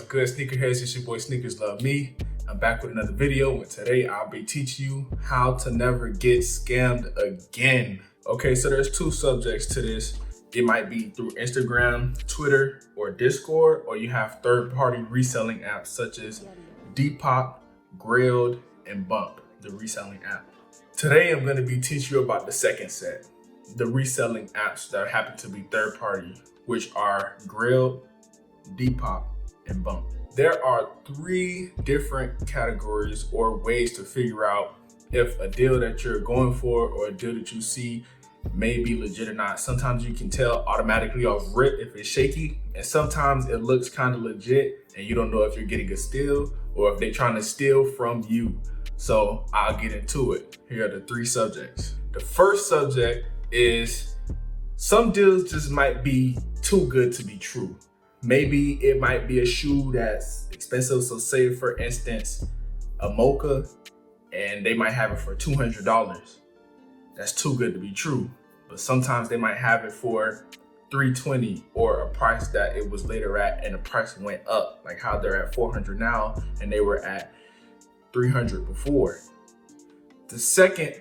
good, sneakerheads? It's your boy Sneakers Love Me. I'm back with another video, and today I'll be teaching you how to never get scammed again. Okay, so there's two subjects to this. It might be through Instagram, Twitter, or Discord, or you have third-party reselling apps such as Depop, Grailed, and Bump, the reselling app. Today I'm going to be teaching you about the second set, the reselling apps that happen to be third-party, which are Grailed, Depop, and Bump. There are three different categories or ways to figure out if a deal that you're going for or a deal that you see may be legit or not. Sometimes you can tell automatically off rip if it's shaky, and sometimes it looks kind of legit and you don't know if you're getting a steal or if they're trying to steal from you. So I'll get into it. Here are the three subjects. The first subject is some deals just might be too good to be true. Maybe it might be a shoe that's expensive. So say for instance, a mocha, and they might have it for $200. That's too good to be true. But sometimes they might have it for $320 or a price that it was later at and the price went up, like how they're at $400 now and they were at $300 before. The second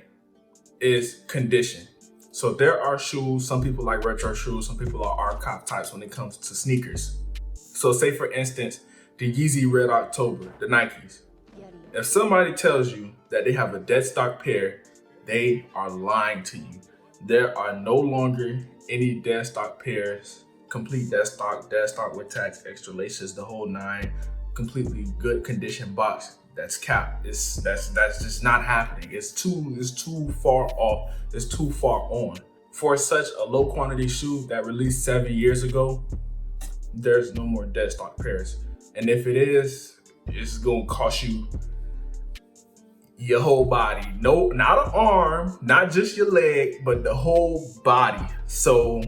is condition. So there are shoes, some people like retro shoes, some people are archive types when it comes to sneakers. So say for instance, the Yeezy Red October, the Nikes. If somebody tells you that they have a dead stock pair, they are lying to you. There are no longer any dead stock pairs, complete dead stock with tags, extra laces, the whole nine, completely good condition box. That's capped. That's just not happening. It's too far off. It's too far on. For such a low quantity shoe that released 7 years ago, there's no more dead stock pairs. And if it is, it's gonna cost you your whole body. No, not an arm, not just your leg, but the whole body. So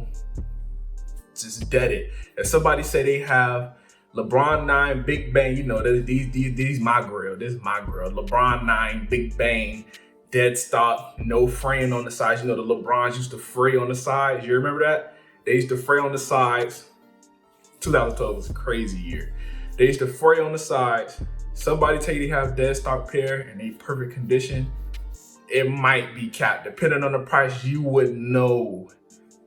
just dead it. If somebody say they have LeBron 9 Big Bang, you know, these my grill. This is my grill. LeBron 9 Big Bang, dead stock, no fraying on the sides. You know, the LeBrons used to fray on the sides. You remember that? They used to fray on the sides. 2012 was a crazy year. They used to fray on the sides. Somebody tell you they have dead stock pair and they perfect condition, it might be capped. Depending on the price, you would know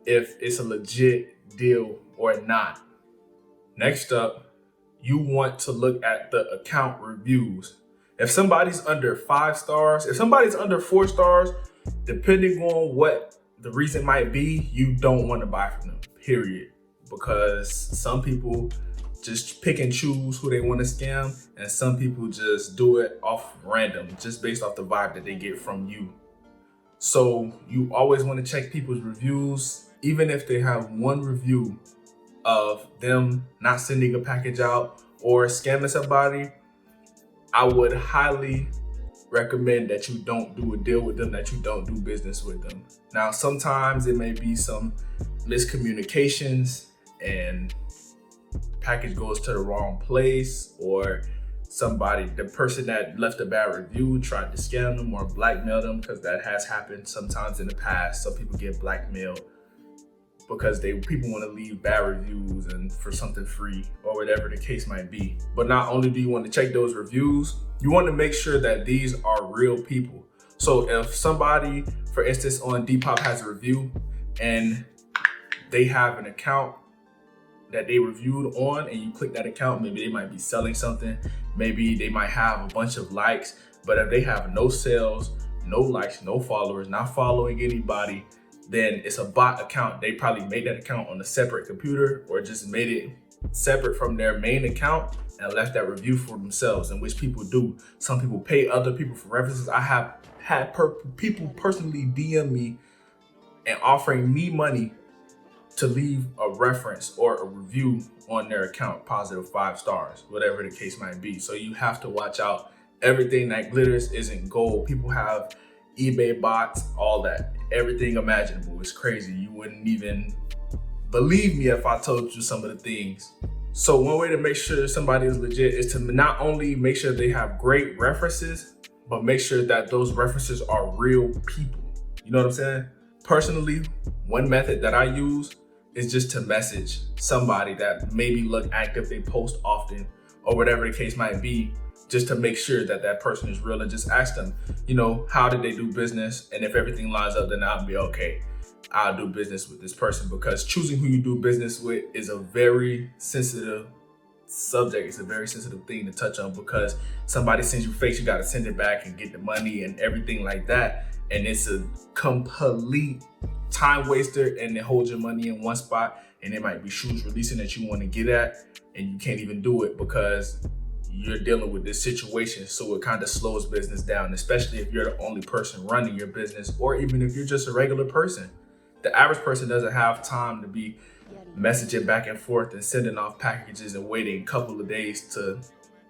if it's a legit deal or not. Next up, you want to look at the account reviews. If somebody's under 5 stars, if somebody's under 4 stars, depending on what the reason might be, you don't want to buy from them, period. Because some people just pick and choose who they want to scam, and some people just do it off random, just based off the vibe that they get from you. So you always want to check people's reviews, even if they have one review of them not sending a package out or scamming somebody. I would highly recommend that you don't do a deal with them, that you don't do business with them. Now, sometimes it may be some miscommunications and package goes to the wrong place, or the person that left a bad review tried to scam them or blackmail them, because that has happened sometimes in the past. Some people get blackmailed because people want to leave bad reviews and for something free or whatever the case might be. But not only do you want to check those reviews, you want to make sure that these are real people. So if somebody, for instance, on Depop has a review and they have an account that they reviewed on and you click that account, maybe they might be selling something, maybe they might have a bunch of likes, but if they have no sales, no likes, no followers, not following anybody, then it's a bot account. They probably made that account on a separate computer or just made it separate from their main account and left that review for themselves, and which people do. Some people pay other people for references. I have had people personally DM me and offering me money to leave a reference or a review on their account, positive 5 stars, whatever the case might be. So you have to watch out. Everything that glitters isn't gold. People have eBay bots, all that, everything imaginable. It's crazy. You wouldn't even believe me if I told you some of the things. So one way to make sure somebody is legit is to not only make sure they have great references, but make sure that those references are real people. You know what I'm saying? Personally, one method that I use is just to message somebody that maybe look active, they post often, or whatever the case might be, just to make sure that that person is real, and just ask them, how did they do business? And if everything lines up, then I'll be okay. I'll do business with this person, because choosing who you do business with is a very sensitive subject. It's a very sensitive thing to touch on, because somebody sends you fakes, you got to send it back and get the money and everything like that. And it's a complete time waster, and it holds your money in one spot, and it might be shoes releasing that you want to get at, and you can't even do it because you're dealing with this situation. So it kind of slows business down, especially if you're the only person running your business, or even if you're just a regular person. The average person doesn't have time to be messaging back and forth and sending off packages and waiting a couple of days to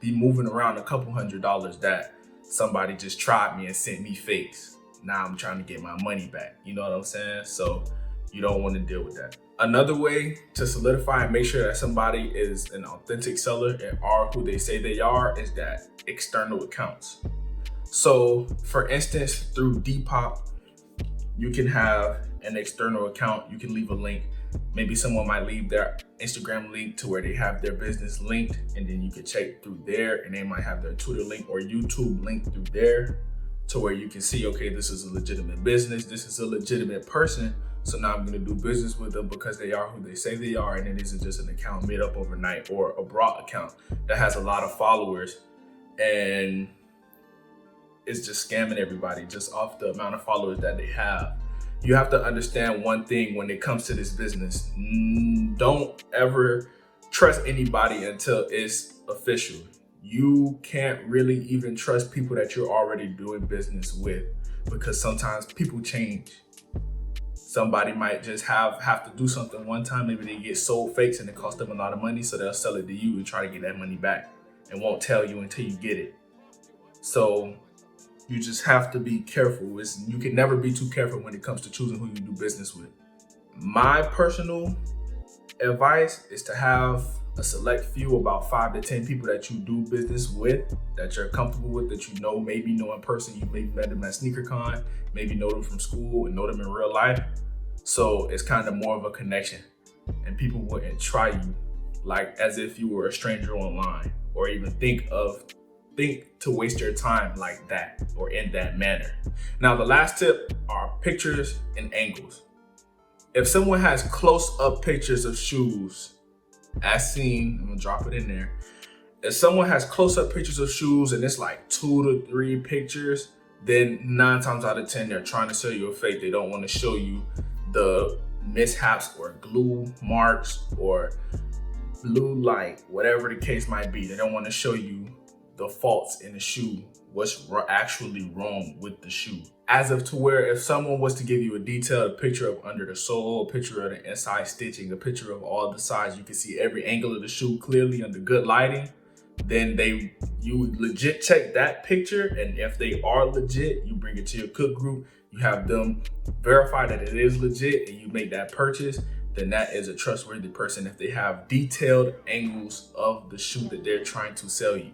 be moving around a couple $100 that somebody just tried me and sent me fakes. Now I'm trying to get my money back. You know what I'm saying? So you don't want to deal with that. Another way to solidify and make sure that somebody is an authentic seller and are who they say they are is that external accounts. So for instance, through Depop, you can have an external account. You can leave a link. Maybe someone might leave their Instagram link to where they have their business linked, and then you can check through there, and they might have their Twitter link or YouTube link through there, to where you can see, okay, this is a legitimate business, this is a legitimate person, so now I'm gonna do business with them because they are who they say they are, and it isn't just an account made up overnight or a broad account that has a lot of followers and it's just scamming everybody just off the amount of followers that they have. You have to understand one thing when it comes to this business. Don't ever trust anybody until it's official. You can't really even trust people that you're already doing business with, because sometimes people change. Somebody might just have to do something one time. Maybe they get sold fakes and it costs them a lot of money, so they'll sell it to you and try to get that money back and won't tell you until you get it. So you just have to be careful. You can never be too careful when it comes to choosing who you do business with. My personal advice is to have a select few, about 5 to 10 people that you do business with, that you're comfortable with, that you know, maybe know in person. You maybe met them at SneakerCon, maybe know them from school and know them in real life. So it's kind of more of a connection, and people wouldn't try you like as if you were a stranger online, or even think to waste your time like that or in that manner. Now, the last tip are pictures and angles. If someone has close-up pictures of shoes, as seen, I'm gonna drop it in there. If someone has close-up pictures of shoes and it's like 2 to 3 pictures, then 9 times out of 10, they're trying to sell you a fake. They don't want to show you the mishaps or glue marks or blue light, whatever the case might be. They don't want to show you the faults in the shoe, what's actually wrong with the shoe. As of to where if someone was to give you a detailed picture of under the sole, a picture of the inside stitching, a picture of all the sides, you can see every angle of the shoe clearly under good lighting, then you legit check that picture. And if they are legit, you bring it to your cook group, you have them verify that it is legit, and you make that purchase, then that is a trustworthy person if they have detailed angles of the shoe that they're trying to sell you.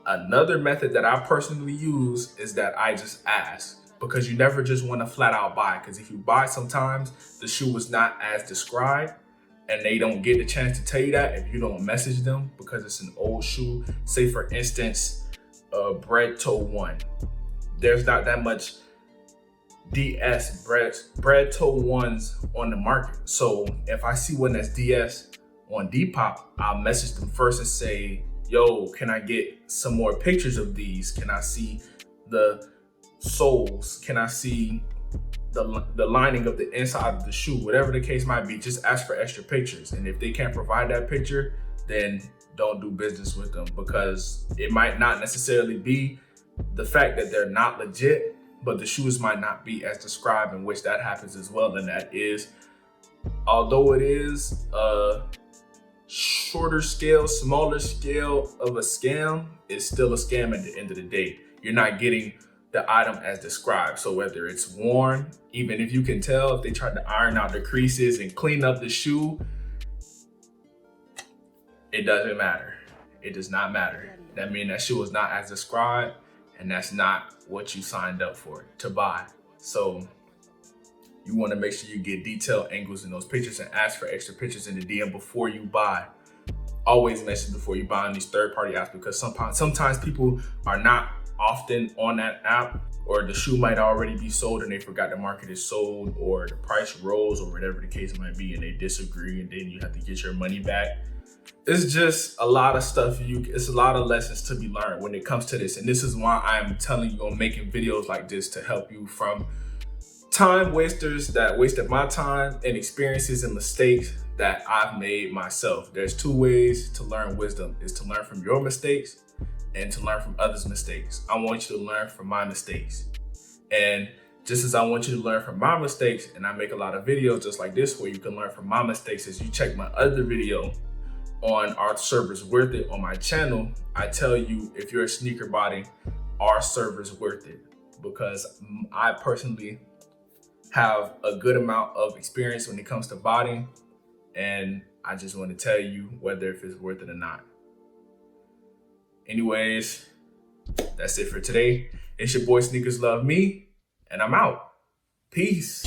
Another method that I personally use is that I just ask, because you never just want to flat out buy. Because if you buy, sometimes the shoe is not as described, and they don't get the chance to tell you that if you don't message them, because it's an old shoe. Say for instance, bread toe 1. There's not that much DS bread toe 1s on the market. So if I see one that's DS on Depop, I'll message them first and say, yo, can I get some more pictures of these? Can I see the soles? Can I see the lining of the inside of the shoe? Whatever the case might be, just ask for extra pictures. And if they can't provide that picture, then don't do business with them, because it might not necessarily be the fact that they're not legit, but the shoes might not be as described, in which that happens as well. And that is, although it is shorter scale, smaller scale of a scam, is still a scam at the end of the day. You're not getting the item as described. So whether it's worn, even if you can tell, if they tried to iron out the creases and clean up the shoe, it doesn't matter. It does not matter. That means that shoe is not as described, and that's not what you signed up for to buy. So you want to make sure you get detailed angles in those pictures and ask for extra pictures in the DM before you buy. always mention before you buy on these third-party apps, because sometimes people are not often on that app, or the shoe might already be sold and they forgot the market is sold, or the price rose, or whatever the case might be, and they disagree, and then you have to get your money back. It's just a lot of stuff. It's a lot of lessons to be learned when it comes to this, and this is why I'm telling you, I'm making videos like this to help you from time wasters that wasted my time, and experiences and mistakes that I've made myself. There's two ways to learn wisdom: is to learn from your mistakes and to learn from others' mistakes. I want you to learn from my mistakes. And just as I want you to learn from my mistakes, and I make a lot of videos just like this where you can learn from my mistakes, as you check my other video on Are Servers Worth It on my channel, I tell you, if you're a sneaker body, are servers worth it? Because I personally have a good amount of experience when it comes to botting, and I just want to tell you whether if it's worth it or not. Anyways, that's it for today. It's your boy Sneakers Love Me, and I'm out. Peace.